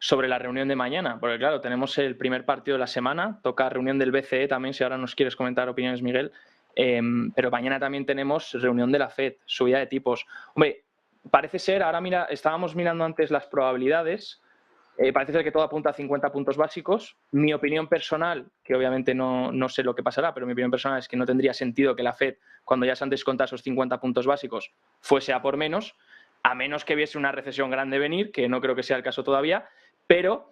sobre la reunión de mañana, porque claro, tenemos el primer partido de la semana, toca reunión del BCE también, si ahora nos quieres comentar opiniones, Miguel, pero mañana también tenemos reunión de la FED, subida de tipos. Hombre, parece ser, ahora mira, estábamos mirando antes las probabilidades, parece ser que todo apunta a 50 puntos básicos. Mi opinión personal, que obviamente no sé lo que pasará, pero mi opinión personal es que no tendría sentido que la FED, cuando ya se han descontado esos 50 puntos básicos, fuese a por menos, a menos que viese una recesión grande venir, que no creo que sea el caso todavía, pero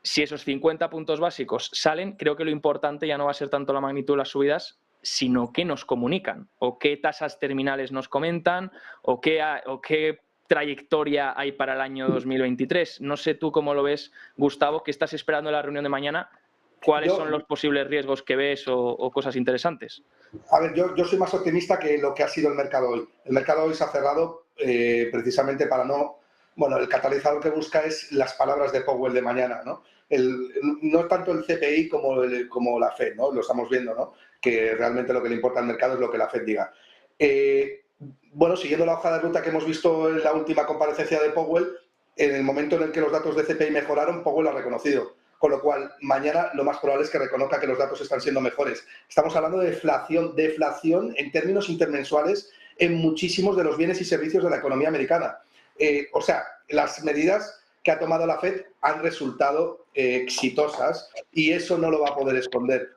si esos 50 puntos básicos salen, creo que lo importante ya no va a ser tanto la magnitud de las subidas, sino qué nos comunican, o qué tasas terminales nos comentan, o qué trayectoria hay para el año 2023. No sé tú cómo lo ves, Gustavo, ¿qué estás esperando en la reunión de mañana? ¿Cuáles son los posibles riesgos que ves o cosas interesantes? A ver, yo soy más optimista que lo que ha sido el mercado hoy. El mercado hoy se ha cerrado precisamente para no... Bueno, el catalizador que busca es las palabras de Powell de mañana, ¿no? No tanto el CPI como la FED, ¿no? Lo estamos viendo, ¿no? Que realmente lo que le importa al mercado es lo que la FED diga. Bueno, siguiendo la hoja de ruta que hemos visto en la última comparecencia de Powell, en el momento en el que los datos de CPI mejoraron, Powell lo ha reconocido. Con lo cual, mañana lo más probable es que reconozca que los datos están siendo mejores. Estamos hablando de deflación en términos intermensuales en muchísimos de los bienes y servicios de la economía americana. O sea, las medidas que ha tomado la FED han resultado exitosas y eso no lo va a poder esconder.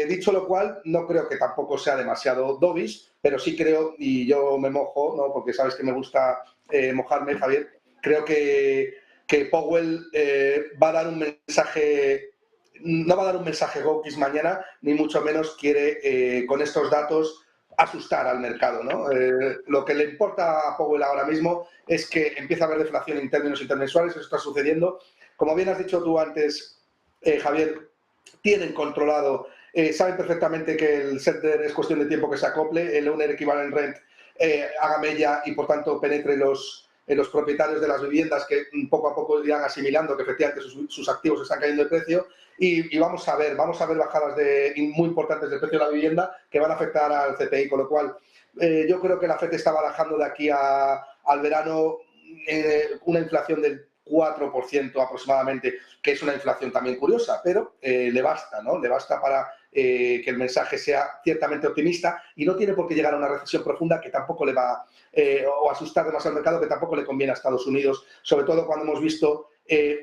Dicho lo cual, no creo que tampoco sea demasiado dovish, pero sí creo, y yo me mojo, ¿no? Porque sabes que me gusta mojarme, Javier, creo que Powell va a dar un mensaje, no va a dar un mensaje hawkish mañana, ni mucho menos quiere con estos datos asustar al mercado, ¿no? Lo que le importa a Powell ahora mismo es que empieza a haber deflación en términos intermensuales, eso está sucediendo. Como bien has dicho tú antes, Javier, tienen controlado, saben perfectamente que el sector es cuestión de tiempo que se acople, el owner equivalent rent haga mella y por tanto penetre los propietarios de las viviendas que poco a poco irán asimilando que efectivamente sus activos están cayendo de precio y vamos a ver bajadas muy importantes del precio de la vivienda que van a afectar al CPI, con lo cual yo creo que la FED está barajando de aquí al verano una inflación del 4% aproximadamente, que es una inflación también curiosa, pero le basta, ¿no? Le basta para que el mensaje sea ciertamente optimista y no tiene por qué llegar a una recesión profunda que tampoco le va o asustar demasiado al mercado, que tampoco le conviene a Estados Unidos, sobre todo cuando hemos visto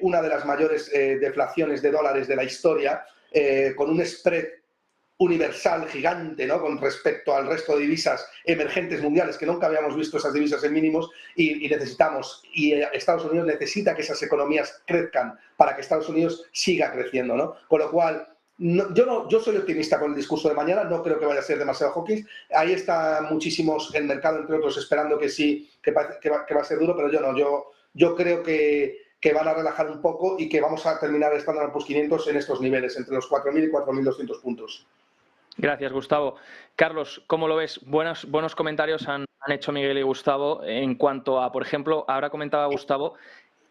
una de las mayores deflaciones de dólares de la historia, con un spread universal gigante, ¿no? Con respecto al resto de divisas emergentes mundiales, que nunca habíamos visto esas divisas en mínimos y necesitamos, y Estados Unidos necesita que esas economías crezcan para que Estados Unidos siga creciendo, ¿no? Con lo cual, yo soy optimista con el discurso de mañana, no creo que vaya a ser demasiado hawkish. Ahí está muchísimos el mercado, entre otros, esperando que sí, que va a ser duro, pero yo no, yo creo que van a relajar un poco y que vamos a terminar estando en el Post 500 en estos niveles, entre los 4.000 y 4.200 puntos. Gracias, Gustavo. Carlos, ¿cómo lo ves? Buenos comentarios han hecho Miguel y Gustavo en cuanto a, por ejemplo, ahora comentaba Gustavo,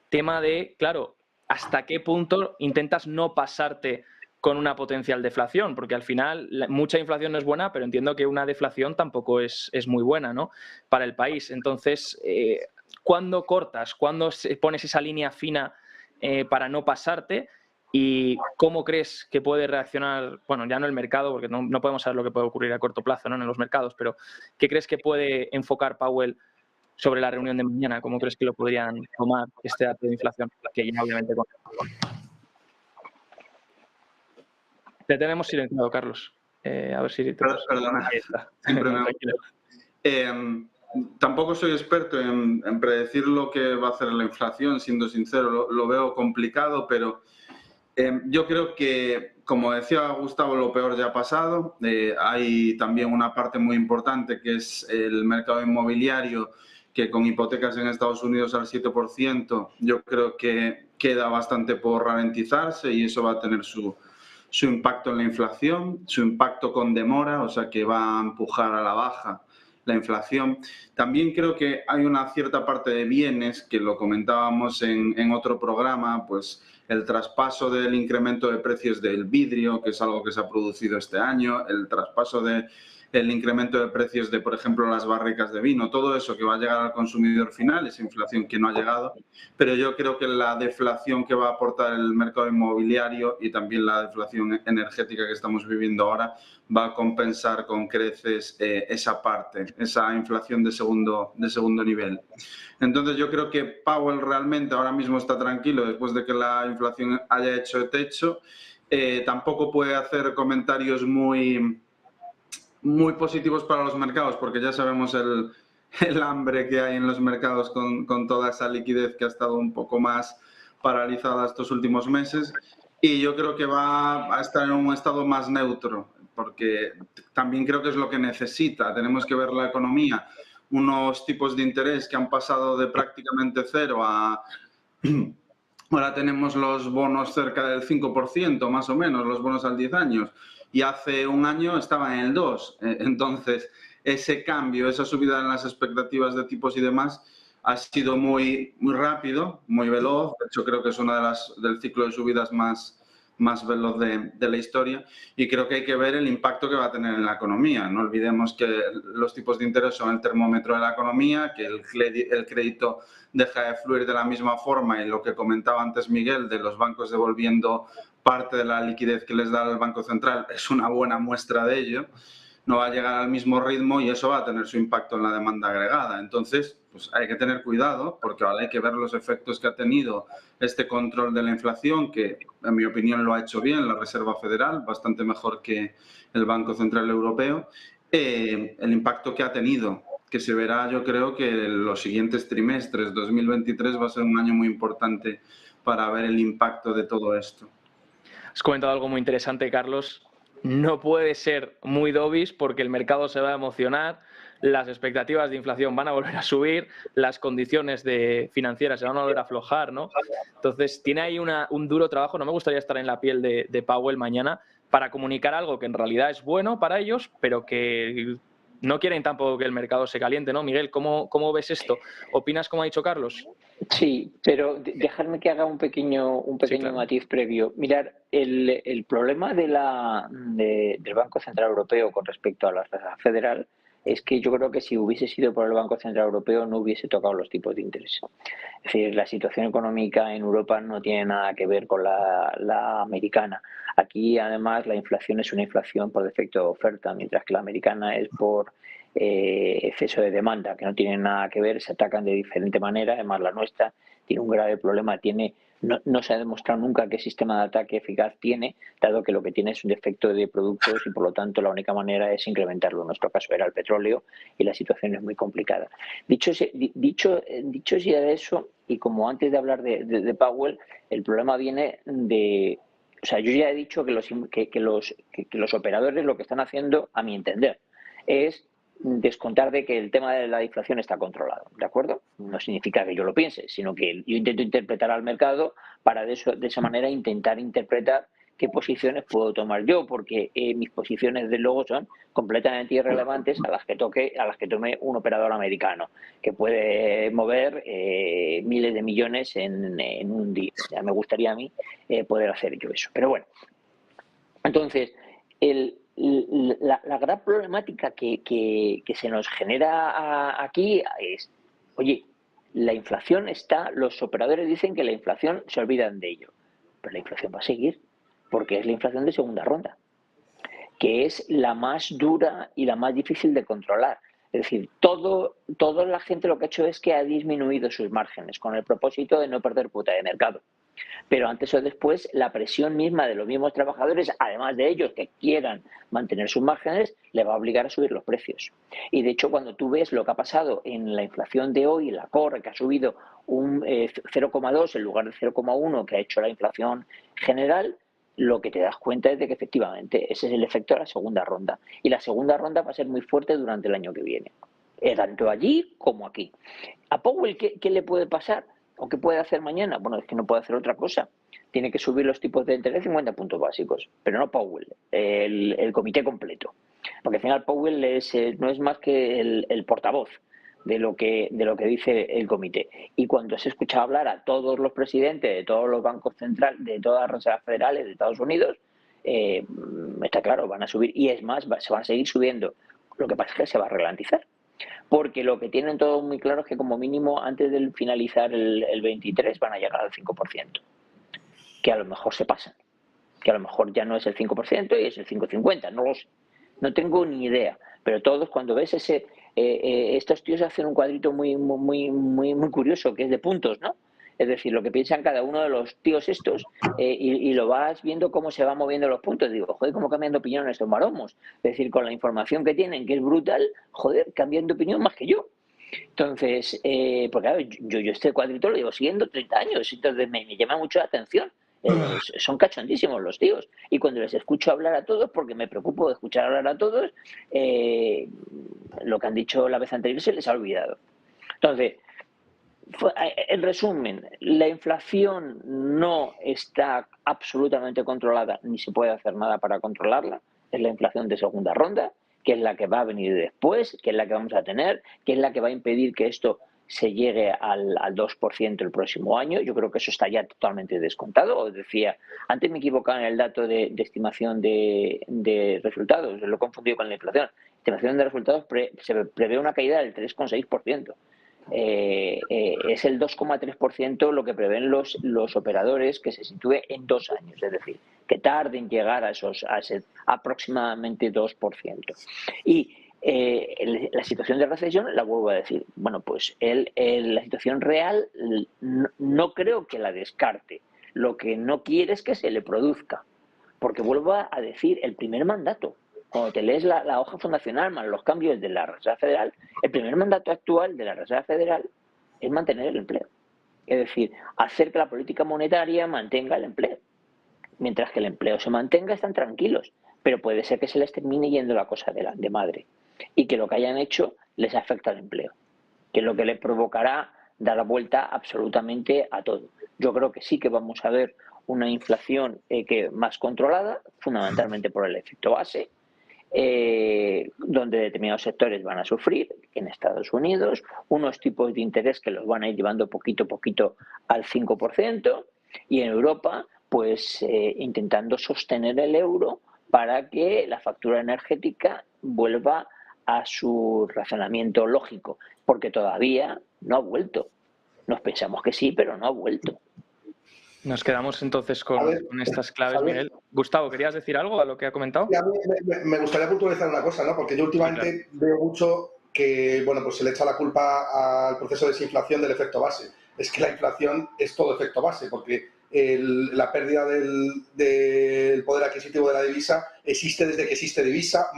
tema de, claro, hasta qué punto intentas no pasarte con una potencial deflación, porque al final mucha inflación no es buena, pero entiendo que una deflación tampoco es muy buena, ¿no? Para el país. Entonces, ¿cuándo cortas? ¿Cuándo pones esa línea fina para no pasarte? ¿Y cómo crees que puede reaccionar, bueno, ya no el mercado, porque no podemos saber lo que puede ocurrir a corto plazo, ¿no? En los mercados, pero ¿qué crees que puede enfocar Powell sobre la reunión de mañana? ¿Cómo crees que lo podrían tomar este dato de inflación? Que ya obviamente con... Te tenemos silenciado, Carlos. A ver si... Perdona. Ahí está. Tampoco soy experto en predecir lo que va a hacer la inflación, siendo sincero, lo veo complicado, pero yo creo que, como decía Gustavo, lo peor ya ha pasado. Hay también una parte muy importante que es el mercado inmobiliario, que con hipotecas en Estados Unidos al 7%, yo creo que queda bastante por ralentizarse y eso va a tener su impacto en la inflación, su impacto con demora, o sea que va a empujar a la baja la inflación. También creo que hay una cierta parte de bienes, que lo comentábamos en otro programa, pues el traspaso del incremento de precios del vidrio, que es algo que se ha producido este año, el traspaso de el incremento de precios de, por ejemplo, las barricas de vino, todo eso que va a llegar al consumidor final, esa inflación que no ha llegado, pero yo creo que la deflación que va a aportar el mercado inmobiliario y también la deflación energética que estamos viviendo ahora va a compensar con creces esa parte, esa inflación de segundo nivel. Entonces yo creo que Powell realmente ahora mismo está tranquilo después de que la inflación haya hecho techo. Tampoco puede hacer comentarios muy positivos para los mercados, porque ya sabemos el hambre que hay en los mercados con toda esa liquidez que ha estado un poco más paralizada estos últimos meses. Y yo creo que va a estar en un estado más neutro, porque también creo que es lo que necesita. Tenemos que ver la economía, unos tipos de interés que han pasado de prácticamente cero a... Ahora tenemos los bonos cerca del 5%, más o menos, los bonos al 10 años. Y hace un año estaban en el 2%. Entonces, ese cambio, esa subida en las expectativas de tipos y demás, ha sido muy rápido, muy veloz. De hecho, creo que es una del ciclo de subidas más veloz de la historia, y creo que hay que ver el impacto que va a tener en la economía. No olvidemos que los tipos de interés son el termómetro de la economía, que el crédito deja de fluir de la misma forma, y lo que comentaba antes Miguel de los bancos devolviendo parte de la liquidez que les da el Banco Central es una buena muestra de ello. No va a llegar al mismo ritmo y eso va a tener su impacto en la demanda agregada. Entonces, pues hay que tener cuidado, porque ahora hay que ver los efectos que ha tenido este control de la inflación, que en mi opinión lo ha hecho bien la Reserva Federal, bastante mejor que el Banco Central Europeo, el impacto que ha tenido, que se verá, yo creo que en los siguientes trimestres. 2023 va a ser un año muy importante para ver el impacto de todo esto. Has comentado algo muy interesante, Carlos. No puede ser muy dovish porque el mercado se va a emocionar, las expectativas de inflación van a volver a subir, las condiciones financieras se van a volver a aflojar, ¿no? Entonces, tiene ahí un duro trabajo. No me gustaría estar en la piel de Powell mañana para comunicar algo que en realidad es bueno para ellos, pero que no quieren tampoco que el mercado se caliente, ¿no? Miguel, ¿cómo ves esto? ¿Opinas como ha dicho Carlos? Sí, pero dejadme que haga un pequeño Sí, claro. matiz previo. Mirar, el problema del Banco Central Europeo con respecto a la Reserva Federal es que yo creo que si hubiese sido por el Banco Central Europeo no hubiese tocado los tipos de interés. Es decir, la situación económica en Europa no tiene nada que ver con la americana. Aquí, además, la inflación es una inflación por defecto de oferta, mientras que la americana es por exceso de demanda, que no tienen nada que ver, se atacan de diferente manera. Además, la nuestra tiene un grave problema, no se ha demostrado nunca qué sistema de ataque eficaz tiene, dado que lo que tiene es un defecto de productos y por lo tanto la única manera es incrementarlo. En nuestro caso era el petróleo y la situación es muy complicada. Dicho ya de eso, y como antes de hablar de Powell, el problema viene de... O sea, yo ya he dicho que los operadores lo que están haciendo, a mi entender, es descontar de que el tema de la inflación está controlado, ¿de acuerdo? No significa que yo lo piense, sino que yo intento interpretar al mercado para de esa manera intentar interpretar qué posiciones puedo tomar yo, porque mis posiciones de luego son completamente irrelevantes a las que tome un operador americano, que puede mover miles de millones en un día. Ya me gustaría a mí poder hacer yo eso. Pero bueno, entonces, la gran problemática que se nos genera aquí es, oye, la inflación está, los operadores dicen que la inflación se olvidan de ello, pero la inflación va a seguir, porque es la inflación de segunda ronda, que es la más dura y la más difícil de controlar. Es decir, toda la gente lo que ha hecho es que ha disminuido sus márgenes con el propósito de no perder cuota de mercado. Pero antes o después la presión misma de los mismos trabajadores, además de ellos que quieran mantener sus márgenes, le va a obligar a subir los precios. Y de hecho, cuando tú ves lo que ha pasado en la inflación de hoy, la core, que ha subido un 0,2 en lugar de 0,1 que ha hecho la inflación general, lo que te das cuenta es de que efectivamente ese es el efecto de la segunda ronda. Y la segunda ronda va a ser muy fuerte durante el año que viene, tanto allí como aquí. ¿A Powell qué le puede pasar? ¿O qué puede hacer mañana? Bueno, es que no puede hacer otra cosa. Tiene que subir los tipos de interés 50 puntos básicos, pero no Powell, el comité completo. Porque al final Powell no es más que el portavoz de lo que dice el comité. Y cuando se escucha hablar a todos los presidentes de todos los bancos centrales, de todas las reservas federales de Estados Unidos, está claro, van a subir. Y es más, se van a seguir subiendo Lo que pasa es que se va a ralentizar. Porque lo que tienen todos muy claro es que como mínimo antes de finalizar el 23 van a llegar al 5%. Que a lo mejor se pasan. Que a lo mejor ya no es el 5% y es el 5,50. No lo sé. No tengo ni idea. Pero todos cuando ves estos tíos hacen un cuadrito muy curioso que es de puntos, ¿no? Es decir, lo que piensan cada uno de los tíos estos y lo vas viendo cómo se van moviendo los puntos. Digo, joder, cómo cambian de opinión estos maromos. Es decir, con la información que tienen, que es brutal, joder, cambian de opinión más que yo. Entonces, porque claro, yo este cuadrito lo llevo siguiendo 30 años, entonces me llama mucho la atención. Son cachondísimos los tíos. Y cuando les escucho hablar a todos, porque me preocupo de escuchar hablar a todos, lo que han dicho la vez anterior se les ha olvidado. Entonces, en resumen, la inflación no está absolutamente controlada ni se puede hacer nada para controlarla. Es la inflación de segunda ronda, que es la que va a venir después, que es la que vamos a tener, que es la que va a impedir que esto se llegue al 2% el próximo año. Yo creo que eso está ya totalmente descontado. Os decía, antes me equivocaba en el dato de estimación de resultados, lo he confundido con la inflación. Estimación de resultados se prevé una caída del 3,6%. Es el 2,3% lo que prevén los operadores que se sitúe en 2 años, es decir, que tarde en llegar a ese aproximadamente 2%. Y la situación de recesión, la vuelvo a decir, bueno, pues la situación real no creo que la descarte. Lo que no quiere es que se le produzca, porque vuelvo a decir, el primer mandato, cuando te lees la hoja fundacional más los cambios de la Reserva Federal, el primer mandato actual de la Reserva Federal es mantener el empleo. Es decir, hacer que la política monetaria mantenga el empleo. Mientras que el empleo se mantenga, están tranquilos. Pero puede ser que se les termine yendo la cosa de madre. Y que lo que hayan hecho les afecta al empleo. Que es lo que le provocará dar la vuelta absolutamente a todo. Yo creo que sí que vamos a ver una inflación más controlada, fundamentalmente por el efecto base, donde determinados sectores van a sufrir, en Estados Unidos, unos tipos de interés que los van a ir llevando poquito a poquito al 5%, y en Europa, pues intentando sostener el euro para que la factura energética vuelva a su razonamiento lógico, porque todavía no ha vuelto. Nos pensamos que sí, pero no ha vuelto. Nos quedamos entonces con estas claves, Miguel. Gustavo, ¿querías decir algo a lo que ha comentado? Sí, a mí me gustaría puntualizar una cosa, ¿no? Porque yo últimamente veo mucho que, bueno, pues se le echa la culpa al proceso de desinflación del efecto base. Es que la inflación es todo efecto base, porque la pérdida del poder adquisitivo de la divisa existe desde que existe divisa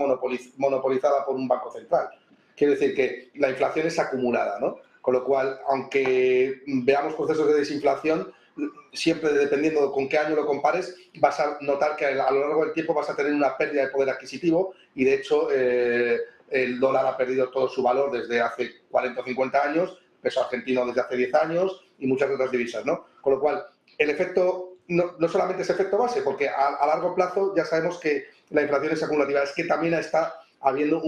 monopolizada por un banco central. Quiero decir que la inflación es acumulada, ¿no? Con lo cual, aunque veamos procesos de desinflación, siempre dependiendo con qué año lo compares, vas a notar que a lo largo del tiempo vas a tener una pérdida de poder adquisitivo y, de hecho, el dólar ha perdido todo su valor desde hace 40 o 50 años, peso argentino desde hace 10 años y muchas otras divisas, ¿no? Con lo cual, el efecto no solamente es efecto base, porque a largo plazo ya sabemos que la inflación es acumulativa, es que también está habiendo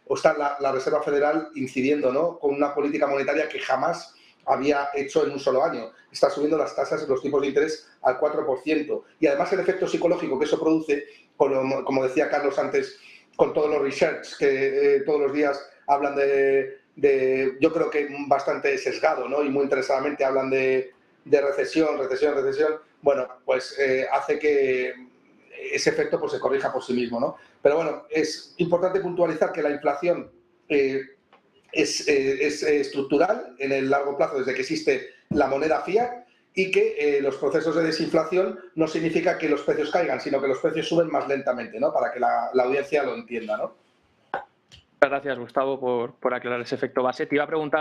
o está la Reserva Federal incidiendo, ¿no?, con una política monetaria que jamás había hecho en un solo año. Está subiendo las tasas, los tipos de interés al 4%. Y además el efecto psicológico que eso produce, como decía Carlos antes, con todos los research que todos los días hablan yo creo que bastante sesgado, ¿no?, y muy interesadamente hablan de recesión, bueno, pues hace que ese efecto pues se corrija por sí mismo, ¿no? Pero bueno, es importante puntualizar que la inflación es estructural en el largo plazo desde que existe la moneda fiat, y que los procesos de desinflación no significa que los precios caigan, sino que los precios suben más lentamente, ¿no? Para que la audiencia lo entienda, ¿no? Muchas gracias, Gustavo, por aclarar ese efecto base. Te iba a preguntar